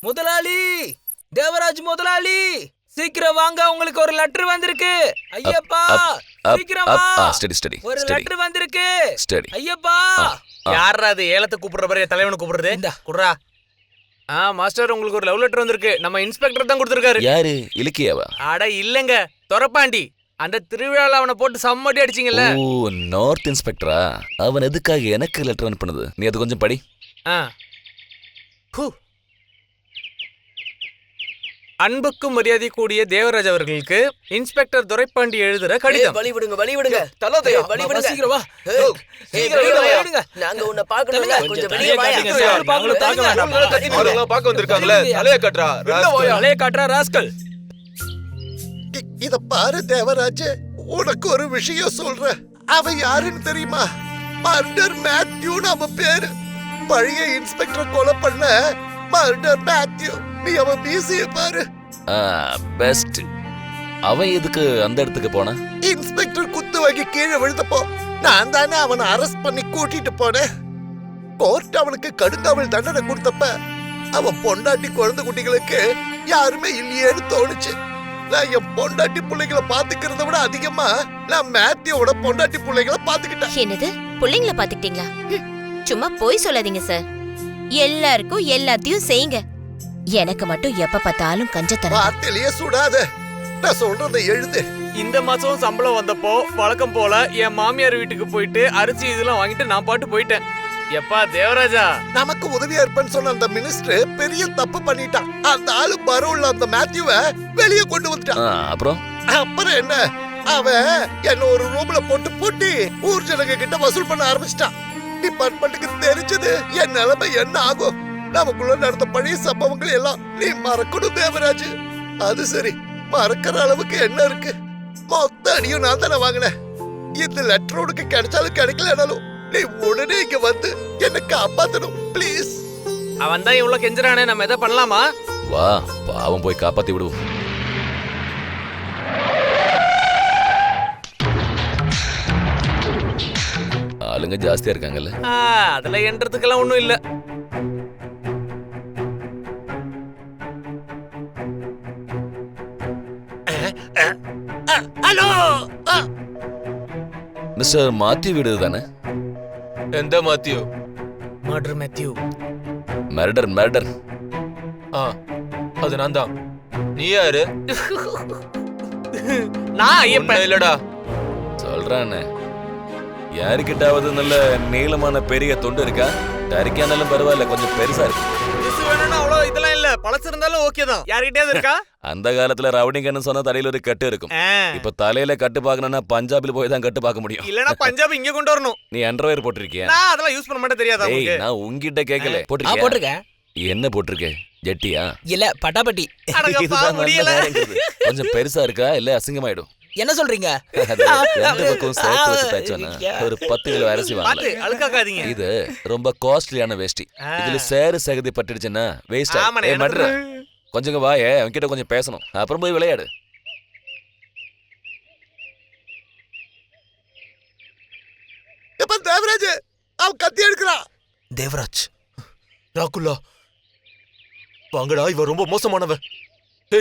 முதலாளி, தேவராஜ் முதலாளி, சீக்கிரம் வாங்க, உங்களுக்கு ஒரு லெட்டர் வந்திருக்கு. ஐயப்பா, சீக்கிரம் வா. ஒரு லெட்டர் வந்திருக்கு. ஐயப்பா. யாரா அது ஏலத்தை கூப்பிடுற மாதிரி தலைவனை கூப்பிடுறது? இந்த குடுறா. மாஸ்டர், உங்களுக்கு ஒரு லவ் லெட்டர் வந்திருக்கு. நம்ம இன்ஸ்பெக்டர் தான் கொடுத்திருக்காரு. யாரு? இலக்கியாவா? அட இல்லங்க, தொரப்பாண்டி. அந்த திருவிழால அவனை போட்டு சம்மடி அடிச்சிங்கல்ல. ஓ, நார்த் இன்ஸ்பெக்டரா? அவன் எதுக்காக எனக்கு லெட்டர் அனுப்புனது? நீ அது கொஞ்சம் படி. அன்புக்கும் மரியாதை கூடிய தேவராஜ் அவர்களுக்கு இன்ஸ்பெக்டர் துரைப்பாண்டி எழுதுற கடிதம். வழி விடுங்க. தலோதயா, வழி விடுங்க. சீக்கிரம் வா. நாங்க உன்னை பார்க்கணும்ல, கொஞ்சம் வெளிய வாயா. பார்க்க வந்திருக்காங்களே, தலைய கட்டறா. தலைய கட்டறா ராஸ்கல். இத பாரு தேவராஜ், உனக்கு ஒரு விஷயம் சொல்றேன். அவன் யாருன்னு தெரியுமா? மர்டர் மேத்யூ நம்ம பேரு. பழைய இன்ஸ்பெக்டர் கொலை பண்ண மர்டர் மேத்யூ. நீ அவன் மீசிய பாரு. பெஸ்ட். அவன் எதுக்கு அந்த இடத்துக்கு போனா? இன்ஸ்பெக்டர் குத்து வாங்கி கீழே விழுந்தப்போ நான் தானே அவனை அரெஸ்ட் பண்ணி கூட்டிட்டு போனேன். கோர்ட் அவனுக்கு கடுங்காவல் தண்டனை கொடுத்தப்ப அவன் பொண்டாட்டி குழந்தை குட்டிகளுக்கு யாருமே இல்லையேன்னு தோணுச்சு. நான் என் பொண்டாட்டி பிள்ளைகளை பாத்துக்கிறத விட அதிகமா நான் மேத்யூவோட பொண்டாட்டி பிள்ளைகளை பாத்துக்கிட்டேன். என்னது, பிள்ளைங்களை பாத்துக்கிட்டீங்களா? சும்மா போய் சொல்லாதீங்க சார். எல்லாருக்கும் எல்லாத்தையும் செய்யுங்க. எனக்கு மட்டும் எப்ப பார்த்தாலும் கஞ்சத்தனம். வார்த்தையிலேயே சுடாத, நான் சொல்றதை எழுது. இந்த மாசம் சம்பளம் வந்தப்போ வழக்கம் போல என் மாமியார் வீட்டுக்கு போயிட்டு அரிசி இதெல்லாம் வாங்கிட்டு நான் பாட்டு போயிட்டேன். எப்பா தேவராஜா, நமக்கு உதவியா இருப்பேன்னு சொன்ன அந்த மினிஸ்டர் பெரிய தப்பு பண்ணிட்டான். அந்த ஆளு பரோல்ல அந்த மேத்யூவை வெளியே கொண்டு வந்துட்டான். அப்புறம் என்ன, அவன் என்ன ஒரு ரூம்ல போட்டு பூட்டி ஊர் ஜனங்க கிட்ட வசூல் பண்ண ஆரம்பிச்சிட்டான். டிபார்ட்மெண்ட்டுக்கு தெரிஞ்சது என் நிலைமை என்ன ஆகும்? நமக்குள்ள நடந்த பழைய சம்பவங்கள் எல்லாம் நீ மறக்கணும் தேவராஜ். அது சரி, மறக்கிற அளவுக்கு என்ன இருக்கு? மொத்த அடியும் நான் தானே வாங்கினேன். இந்த லெட்டர் உனக்கு கிடைச்சாலும் கிடைக்கலனாலும் நீ உடனே இங்க வந்து என்ன காப்பாத்தணும் ப்ளீஸ். அவன் தான் இவ்வளவு கெஞ்சறானே, நம்ம எதை பண்ணலாமா? வா, பாவம் போய் காப்பாத்தி விடுவோம். ஆளுங்க ஜாஸ்தியா இருக்காங்கல்ல. அதுல என்றதுக்கெல்லாம் ஒண்ணும் இல்ல. ஹலோ, மிஸ்டர் மாத்யூ வீடு தானே? எந்த மாத்யூ? Murder Matthew. மர்டர். அது நான் தான். நீ யாரு? நான் ஐயப்பன் இல்லடா. சொல்றானே, யாருக்கிட்டாவது நல்ல நீளமான பெரிய தொண்டு இருக்கா? டரிக்கானாலும் பரவாயில்ல, கொஞ்சம் பெருசா இருக்கு. அவ்வளவு இதெல்லாம் இல்ல, பழசு இருந்தாலும் ஓகே தான். யார்கிட்டயாவது இருக்கா? அந்த காலத்துல ரவுடிங்கன்னு சொன்னா தலையில ஒரு கட்டு இருக்கும். இப்ப தலையில கட்டு பாக்கணும்னா பஞ்சாபில போய் தான் கட்டு பார்க்க முடியும். இல்லனா பஞ்சாப் இங்க கொண்டு வரணும். நீ அண்டர்வேர் போட்டிருக்கியா? நான் அதெல்லாம் யூஸ் பண்ண மாட்டேன், தெரியாதா உங்களுக்கு? நான் உன்கிட்ட கேக்கல. போட்டிருக்கேன். என்ன போட்டிருக்க? ஜெட்டியா? இல்ல பட்டாப்பட்டி. கொஞ்சம் பெருசா இருக்கா இல்ல அசிங்கமாயிடும்? என்ன சொல்றீங்க? ஒரு 10 கிலோ அரிசி வாங்கலாம். இது ரொம்ப காஸ்ட்லியான வேஷ்டி. இதுல சேரு சகதி பட்டுடுச்சுன்னா வேஸ்ட். கொஞ்சம் வாய, அவன்கிட்ட கொஞ்சம் பேசணும், அப்புறம் போய் விளையாடு. தேவராஜ், அவன் கத்தி எடுக்கிறான். தேவராஜ், ராகுலா, வாங்கடா, இவன் ரொம்ப மோசமானவன்.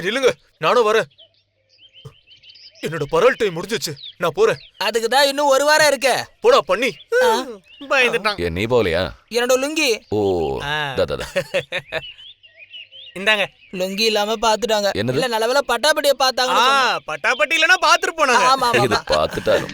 இல்லங்க, நானும் வரேன். என்னோட பரல் டைம் முடிஞ்சிச்சு, நான் போறேன். அதுக்கு தான் இன்னும் ஒரு வாரம் இருக்கு. போடா பண்ணி. பயந்துட்டான். நீ போகலையா? என்னோட லுங்கி. ஓ, இந்தாங்க. லுங்கி இல்லாம பாத்துட்டாங்க. இல்ல நல்லவேளை பட்டாப்பட்டியை பார்த்தாங்க. பட்டாப்பட்டி இல்லனா பாத்துட்டு போனாங்க. ஆமா இது பாத்துட்டாலும்